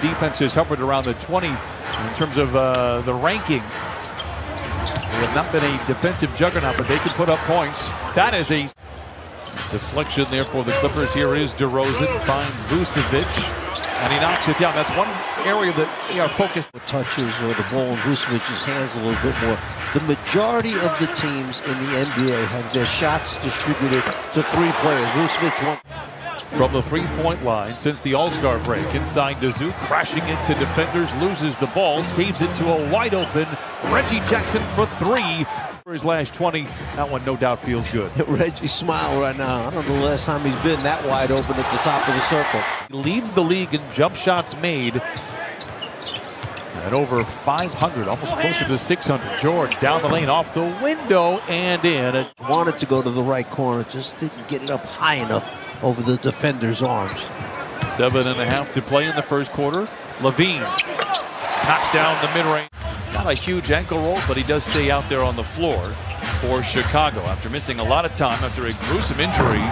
Defense has hovered around the 20 in terms of the ranking. They have not been a defensive juggernaut, but they can put up points. That is a deflection there for the Clippers. Here is DeRozan, finds Vucevic, and he knocks it down. That's one area that they are focused. The touches or the ball in Vucevic's hands a little bit more. The majority of the teams in the NBA have their shots distributed to three players. Vucevic won. From the three-point line since the All-Star break. Inside Dazoo, crashing into defenders, loses the ball, saves it to a wide-open Reggie Jackson for three. For his last 20, that one no doubt feels good. Reggie smile right now. I don't know the last time he's been that wide open at the top of the circle. He leads the league in jump shots made at over 500, almost closer to 600. George down the lane, off the window and in. Wanted to go to the right corner, just didn't get it up high enough over the defender's arms. 7.5 to play in the first quarter. Levine knocks down the mid-range. Not a huge ankle roll, but he does stay out there on the floor for Chicago after missing a lot of time after a gruesome injury.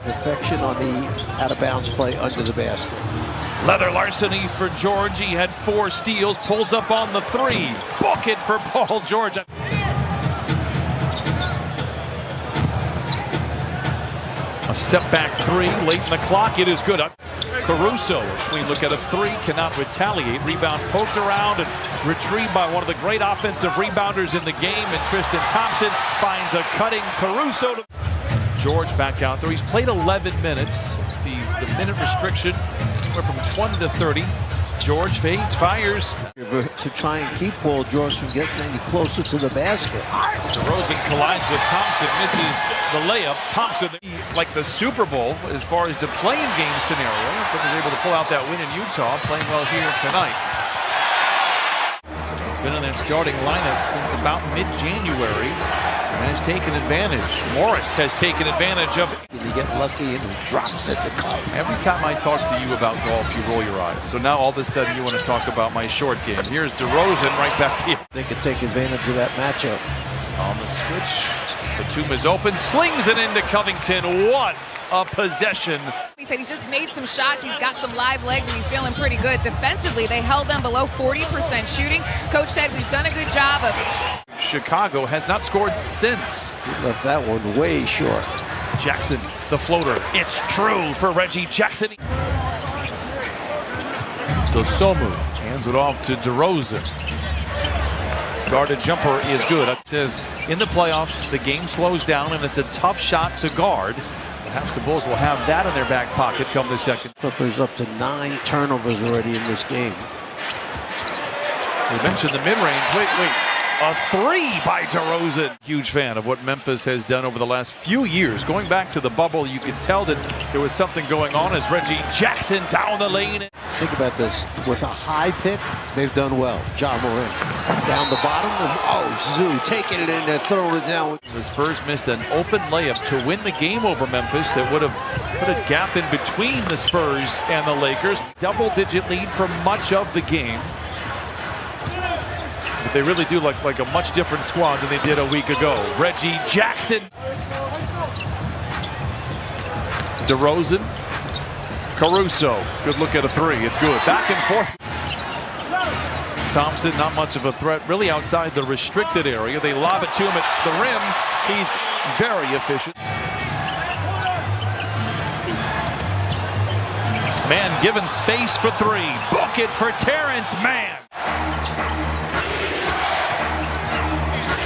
Perfection on the out-of-bounds play under the basket. Leather larceny for George. He had 4 steals, pulls up on the 3. Book it for Paul George. A step back 3 late in the clock. It is good. Caruso, if we look at a 3, cannot retaliate. Rebound poked around and retrieved by one of the great offensive rebounders in the game. And Tristan Thompson finds a cutting Caruso. George back out there. He's played 11 minutes. The minute restriction went from 20 to 30. George fades, fires. To try and keep Paul George from getting any closer to the basket. DeRozan collides with Thompson, misses the layup. Thompson, like the Super Bowl as far as the playing game scenario, but was able to pull out that win in Utah, playing well here tonight. He's been in that starting lineup since about mid-January and has taken advantage. Morris has taken advantage of it. You get lucky and he drops at the cup. Every time I talk to you about golf, you roll your eyes. So now all of a sudden you want to talk about my short game. Here's DeRozan right back here. They could take advantage of that matchup. On the switch, Batum is open, slings it into Covington. What a possession. He said he's just made some shots, he's got some live legs, and he's feeling pretty good. Defensively, they held them below 40% shooting. Coach said we've done a good job of it. Chicago has not scored since. He left that one way short. Jackson, the floater. It's true for Reggie Jackson. Dosomu hands it off to DeRozan. Guarded jumper is good. It says in the playoffs, the game slows down and it's a tough shot to guard. Perhaps the Bulls will have that in their back pocket come the second. Clippers up to 9 turnovers already in this game. We mentioned the mid-range. Wait. A 3 by DeRozan. Huge fan of what Memphis has done over the last few years. Going back to the bubble, you could tell that there was something going on as Reggie Jackson down the lane. Think about this. With a high pick, they've done well. Ja Morant down the bottom. Zoo taking it in there, throwing it down. The Spurs missed an open layup to win the game over Memphis that would have put a gap in between the Spurs and the Lakers. Double-digit lead for much of the game. But they really do look like a much different squad than they did a week ago. Reggie Jackson. DeRozan. Caruso. Good look at a 3. It's good. Back and forth. Thompson, not much of a threat. Really outside the restricted area. They lob it to him at the rim. He's very efficient. Man given space for 3. Book it for Terrence Mann.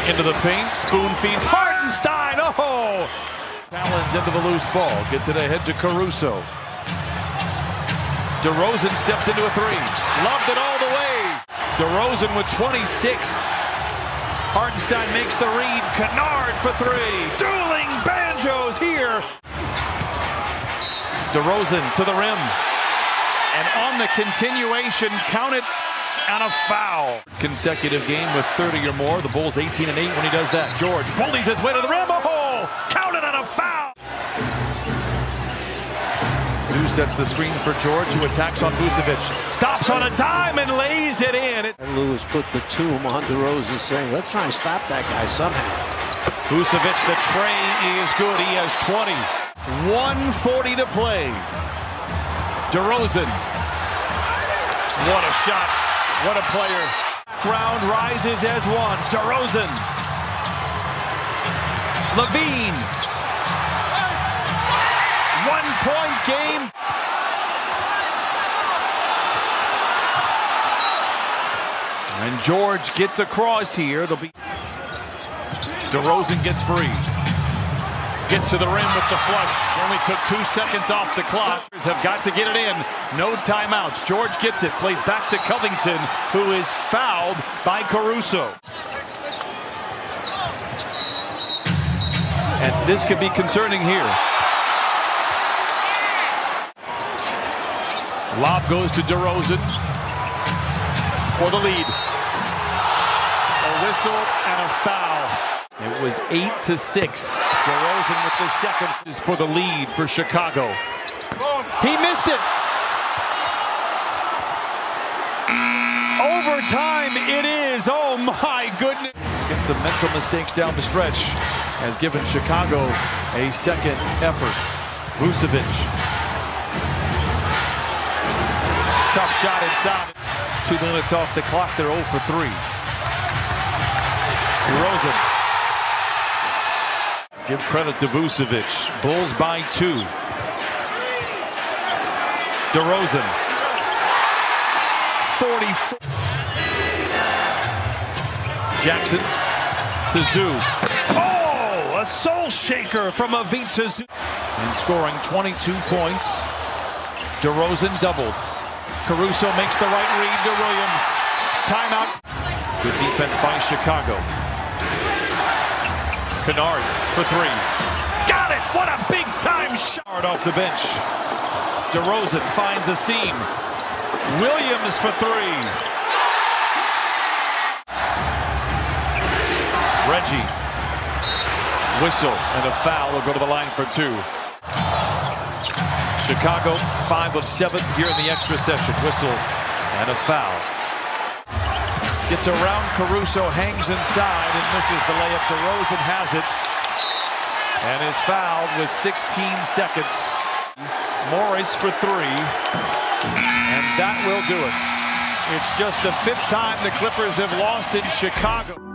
Into the paint, spoon feeds Hartenstein. Oh! Allen's into the loose ball, gets it ahead to Caruso. DeRozan steps into a 3. Loved it all the way. DeRozan with 26. Hartenstein makes the read. Kennard for 3. Dueling banjos here. DeRozan to the rim. And on the continuation, count it. And a foul. Consecutive game with 30 or more. The Bulls 18-8 when he does that. George bullies his way to the rim. Oh! Counted on a foul. Zoo sets the screen for George, who attacks on Vucevic. Stops on a dime and lays it in. Lewis put the tomb on DeRozan, saying, let's try and stop that guy somehow. Vucevic, the tray is good. He has 20. 1:40 to play. DeRozan. What a shot. What a player. Ground rises as one. DeRozan. Levine. 1-point game. And George gets across here. There'll be DeRozan gets free. Gets to the rim with the flush. Only took 2 seconds off the clock. Have got to get it in. No timeouts. George gets it. Plays back to Covington, who is fouled by Caruso. And this could be concerning here. Lob goes to DeRozan for the lead. A whistle and a foul. It was 8-6. DeRozan with the second is for the lead for Chicago. He missed it. Overtime it is. Oh my goodness. Gets some mental mistakes down the stretch. Has given Chicago a second effort. Vucevic. Tough shot inside. 2 minutes off the clock. They're 0 for 3. DeRozan. Give credit to Vucevic. Bulls by 2. DeRozan. 44. Jackson to Zoo. Oh, a soul shaker from Avita Zoo. And scoring 22 points. DeRozan doubled. Caruso makes the right read to Williams. Timeout. Good defense by Chicago. Kennard for 3. Got it! What a big-time shot off the bench. DeRozan finds a seam. Williams for 3. Reggie. Whistle and a foul. Will go to the line for 2. Chicago 5 of 7 here in the extra session. Whistle and a foul. Gets around Caruso, hangs inside and misses the layup. DeRozan has it and is fouled with 16 seconds. Morris for 3, and that will do it. It's just the 5th time the Clippers have lost in Chicago.